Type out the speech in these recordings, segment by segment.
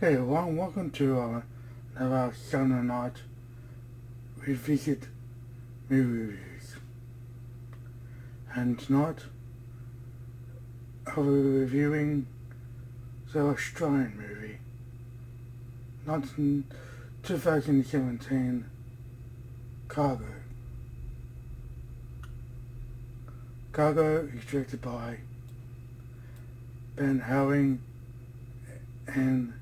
Okay, everyone, welcome to another Sunday night revisit movie reviews. And tonight, I'll be reviewing the Australian movie, 2017 Cargo. Cargo is directed by Ben Howing and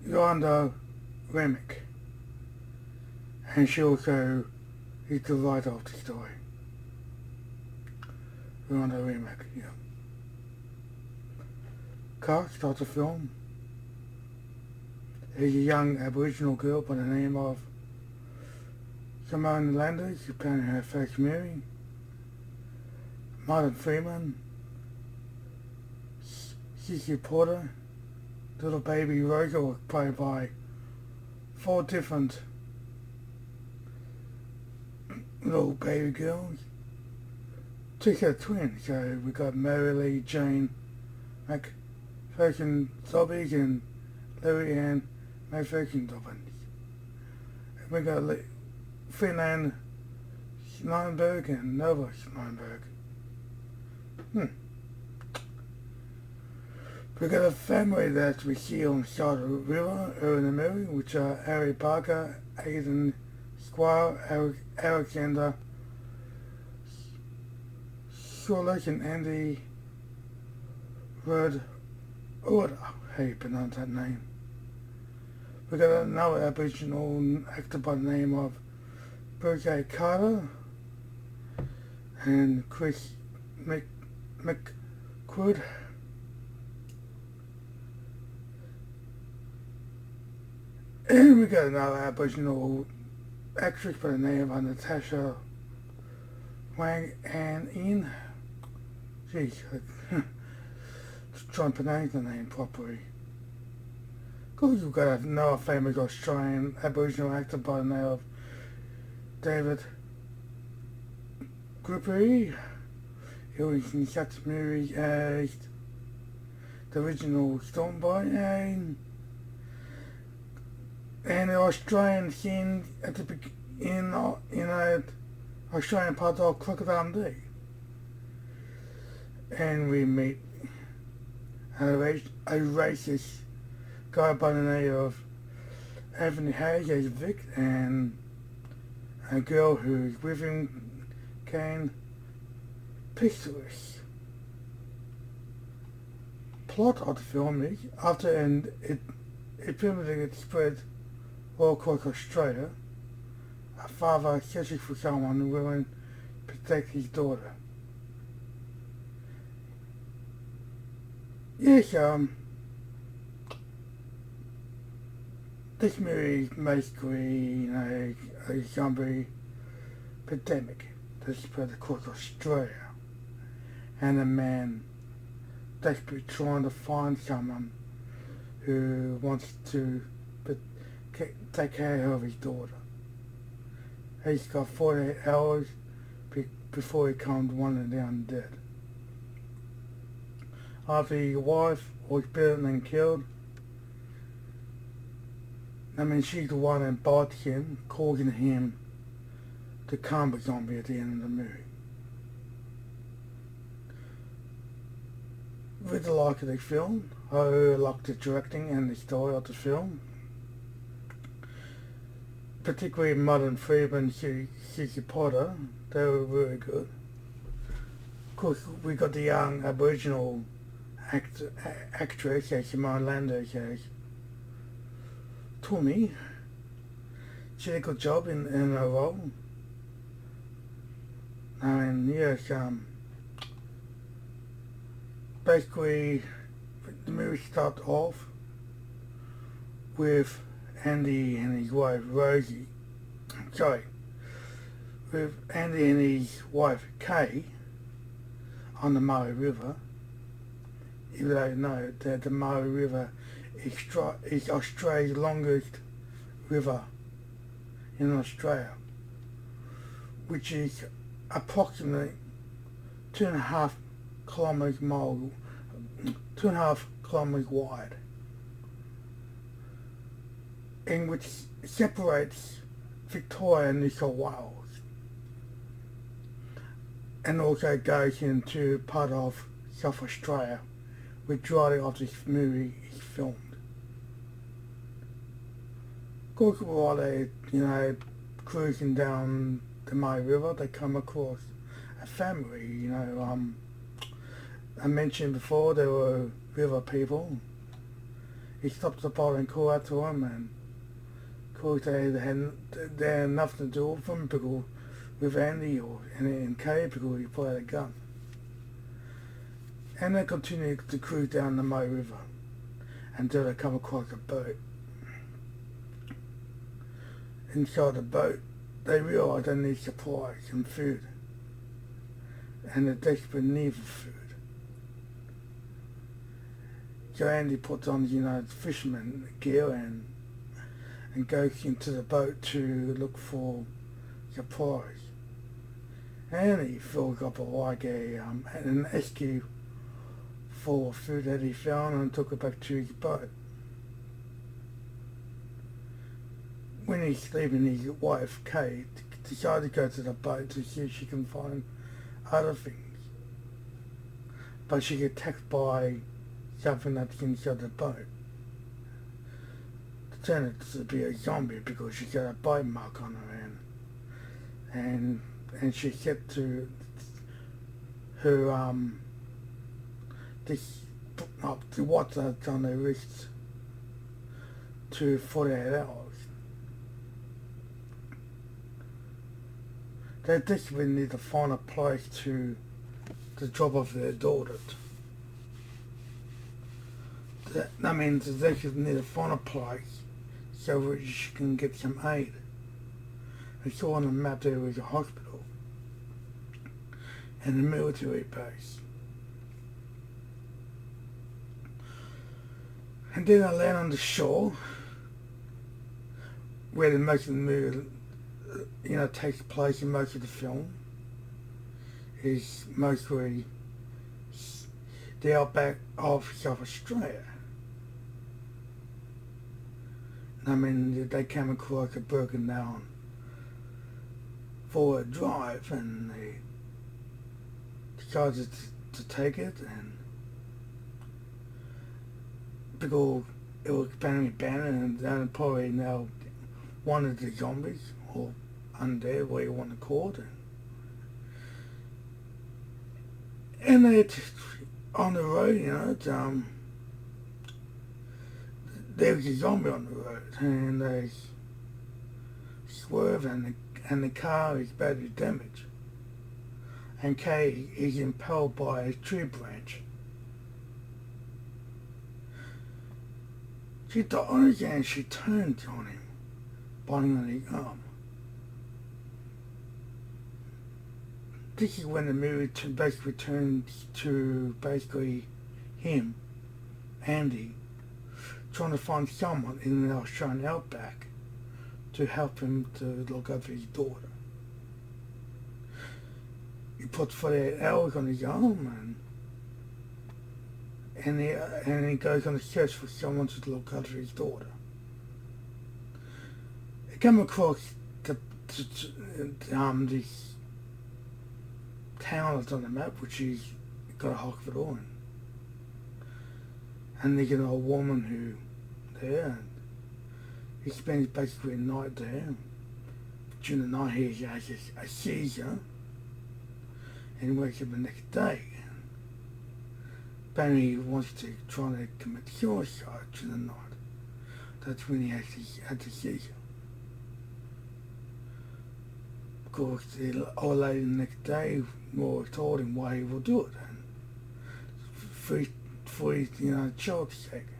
Yolanda Remick, and she also is the writer of the story. Yolanda Remick, yeah. Cast of the film is a young Aboriginal girl by the name of Simone Landers, who's planning her first marriage. Martin Freeman, Cici Porter, little baby Rosa was played by 4 different little baby girls. 2 set of twins, so we got Mary Lee Jane McPherson Dobbins and Larry Ann McPherson Dobbins. We got Ferdinand Schneinberg and Nova Schneinberg. We got a family that we see on the side of the river early in the movie, which are Harry Parker, Aidan Squire, Alexander Sherlock and Andy Rudd Order. How you pronounce that name? We got another Aboriginal actor by the name of Bruce A. Carter and Chris McQuoid. And we got another Aboriginal actress by the name of Natasha Wang and Ian. Jeez, trying to pronounce the name properly. Of course, we've got another famous Australian Aboriginal actor by the name of David Grupery. He was in such movies as the original Stormboy and the Australian scene at the in Australian part of Crocodile Dundee. And we meet a racist guy by the name of Anthony Hayes as Vic, and a girl who's with him, Kane Pistolis. Plot of the film is, after an epidemic spread all across Australia, a father searching for someone who will protect his daughter. Yes, this movie is basically a zombie epidemic that spread across Australia, and a man desperately trying to find someone who wants to take care of his daughter. He's got 48 hours before he comes wandering down dead. After his wife was beaten and killed, she's the one that bites him, causing him to become a zombie at the end of the movie. With the like of the film, I like the directing and the story of the film, particularly Martin Freeman and Cici Porter. They were really good. Of course, we got the young Aboriginal actress, Simone Landers as Tommy. She did a good job in her role. And yes, basically the movie starts off with Andy and his wife Rosie. With Andy and his wife Kay on the Murray River. You don't know that the Murray River is Australia's longest river in Australia, which is approximately 2.5 kilometres kilometres wide, in which separates Victoria and New South Wales, and also goes into part of South Australia, which majority of this movie is filmed. Of course, while they, cruising down the Murray River, they come across a family, I mentioned before there were river people. He stopped the boat and called out to them, and of course they had nothing to do with them because with Andy and Kay because he put out a gun. And they continued to cruise down the Murray River until they come across a boat. Inside the boat, they realise they need supplies and food, and they're desperate need for food. So Andy puts on, fisherman gear and goes into the boat to look for supplies. And he fills up an esky full of food that he found and took it back to his boat. When he's leaving, his wife, Kate, decided to go to the boat to see if she can find other things. But she gets attacked by something that's inside the boat. It turned out to be a zombie because she got a bite mark on her hand. And she said to her, the watch that's on her wrist to 48 hours. They desperately need to find a place to drop off their daughter. That means they need to find a place so that she can get some aid. They saw on the map there was a hospital and a military base. And then I land on the shore where the most of the movie takes place in most of the film is mostly the outback of South Australia. They came across a broken down forward drive and they decided to take it, and because it was apparently abandoned and probably now one of the zombies or undead, whatever you want to call it. And they on the road, there was a zombie on the road, and they swerve, and the car is badly damaged. And Kay is impaled by a tree branch. She dies and she turns on him, biting on his arm. This is when the movie basically turns to him, Andy, trying to find someone in the Australian outback to help him to look after his daughter. He puts 48 hours on his arm and he goes on a search for someone to look after his daughter. He comes across this town that's on the map, which is got a hospital and there's an old woman who there, and he spends basically a night there. During the night he has a seizure and he wakes up the next day. Apparently he wants to try to commit suicide during the night. That's when he had the seizure. Of course, the old lady the next day told him why he will do it, and for his child's sake.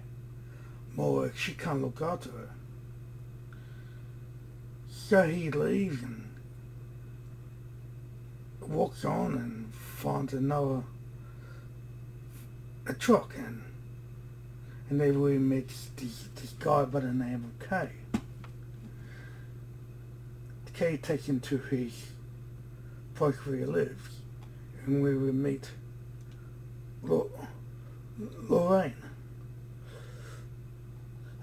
More, she can't look after her. So he leaves and walks on and finds a truck, and they really meets this guy by the name of Kay. Kay takes him to his place where he lives, and where we meet Lorraine,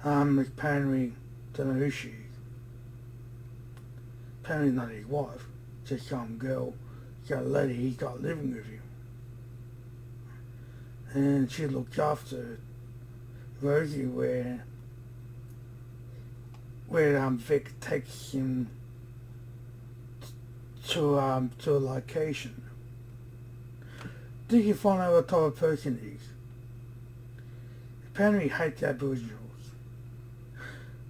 Apparently, don't know who she is. Apparently not his wife, just some girl, young lady he got living with him. And she looked after Rosie where Vic takes him to a location. Did you find out what type of person he is? Apparently he hates the Aboriginals.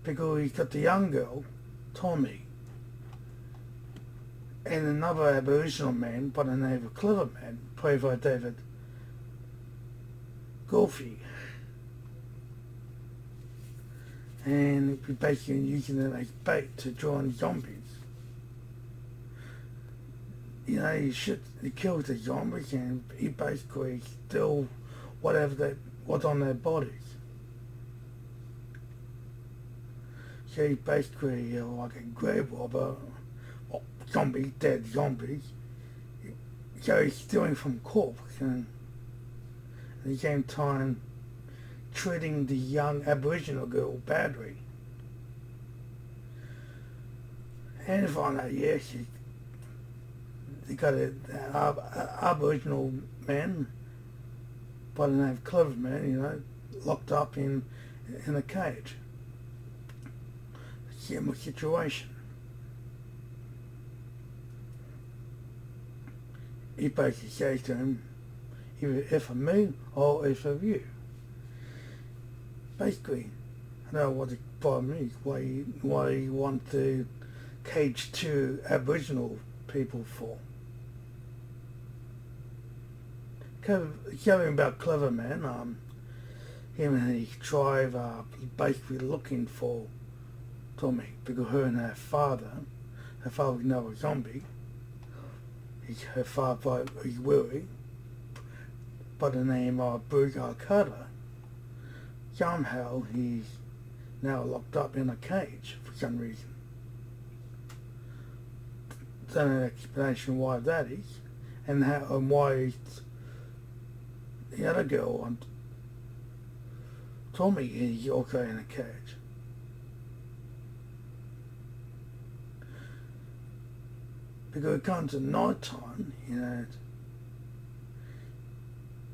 Because he's got the young girl, Tommy, and another Aboriginal man by the name of Clever Man, played by David Golfy. And he's basically using it as bait to draw in zombies. You know, he kills the zombies and he basically steals what's on their bodies. So he's basically like a grave robber, zombies, dead zombies. So he's stealing from corpses and at the same time treating the young Aboriginal girl badly. And find out, yeah, they got an Aboriginal man by the name of Clever Man, you know, locked up in a cage. Similar situation. He basically says to him, either if for me or if for you. Basically, I don't know what the problem is, why you want to cage two Aboriginal people for. Telling about Clever Man, him and his tribe are basically looking for Tommy because her and her father was another zombie. Her father is Willie, by the name of Bruce Carter. Somehow he's now locked up in a cage for some reason. Don't know an explanation why that is, and why the other girl, Tommy, is also in a cage. Because it comes at night time, you know,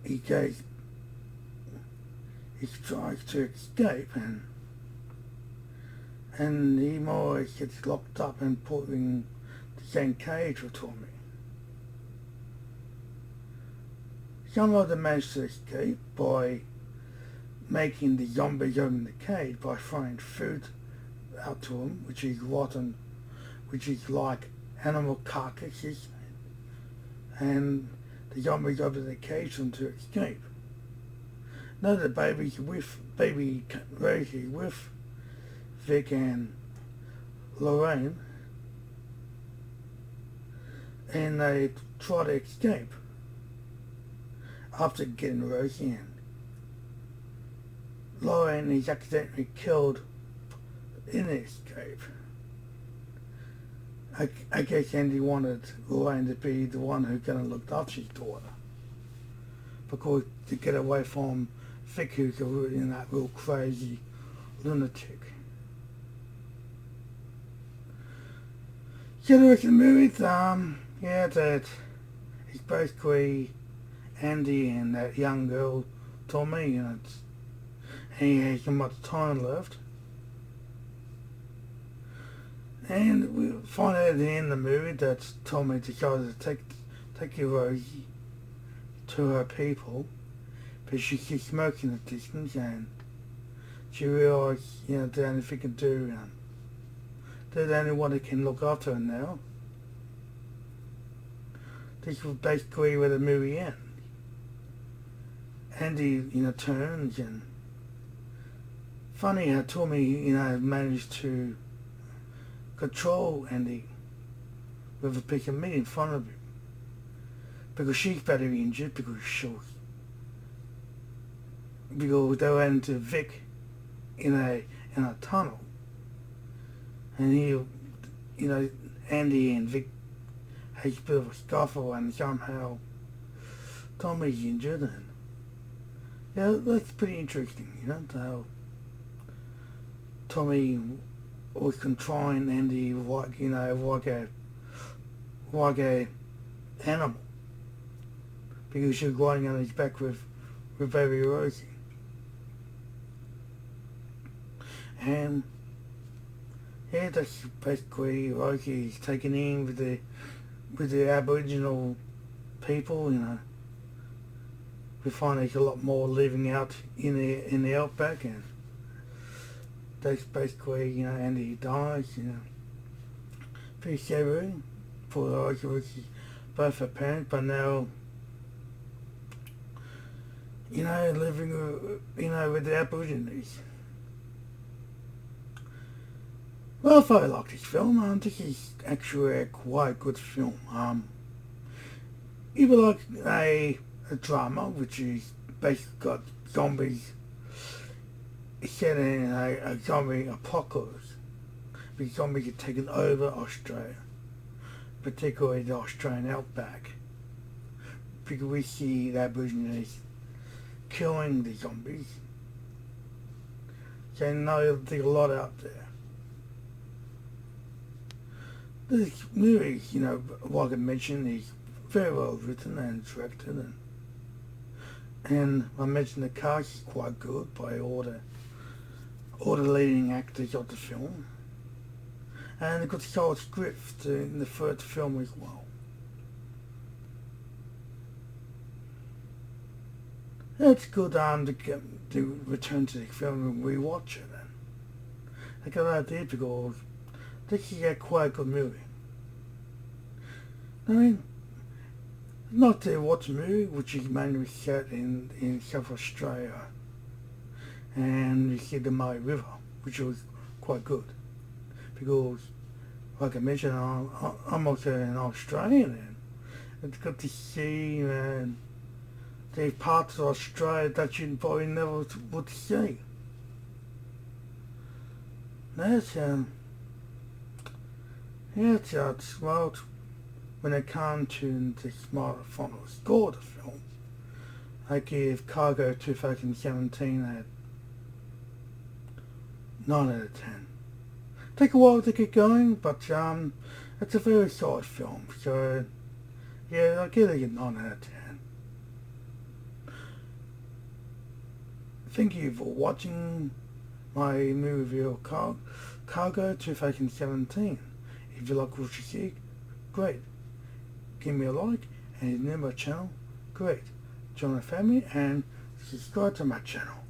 he tries to escape and he more or less gets locked up and put in the same cage with Tommy. Some of them manage to escape by making the zombies open the cage by throwing food out to them, which is rotten, which is like animal carcasses, and the zombies open the cage for them to escape. Now the baby Rosie with Vic and Lorraine, and they try to escape after getting Rosie in. Lorraine is accidentally killed in the escape. I guess Andy wanted Lorraine to be the one who's going to look after his daughter, because to get away from Vic, who's that real crazy lunatic. So the rest of the movies, that it's basically Andy and that young girl, Tommy, and he hasn't much time left. And we find out at the end of the movie that Tommy decided to take Rosie to her people, but she keeps smoking at distance, and she realised, you know, the only thing can do, they're the only one that can look after her now. This was basically where the movie ends. Andy, you know, turns, and funny how Tommy, you know, managed to control Andy with a piece of meat in front of him, because she's badly injured because they went into Vic in a tunnel, and he, you know, Andy and Vic has a bit of a scuffle, and somehow Tommy's injured, and yeah, that's pretty interesting, you know, how Tommy was controlling Andy like a animal, because she was riding on his back with baby Rosie. And yeah, that's basically Rosie's taken in with the Aboriginal people. We find there's a lot more living out in the outback, and that's basically, Andy dies, pretty scary for Rosie, which is both her parents, but now, living, with the Aborigines. Well, if I like this film, this is actually a quite good film. If you like a drama, which is basically got zombies set in a zombie apocalypse, because zombies have taken over Australia, particularly the Australian outback, because we see the Aborigines killing the zombies. So there's a lot out there. This movie, like I mentioned, is very well written and directed, and I mentioned the cast is quite good by all the leading actors of the film, and a good solid script in the third film as well. It's good to return to the film and rewatch it. And I got an idea because this is a quite good movie. I mean, not to watch a movie which is mainly set in South Australia, and you see the Murray River, which was quite good, because, like I mentioned, I'm also an Australian, and it's good to see the parts of Australia that you probably never would see. That's well, when it comes to the final score of the film, I give Cargo 2017 at 9 out of 10. Take a while to get going, but it's a very solid film, so yeah, I'll give it a 9 out of 10. Thank you for watching my movie review of Cargo 2017. If you like what you see, great. Give me a like, and if you're new to my channel, great. Join the family and subscribe to my channel.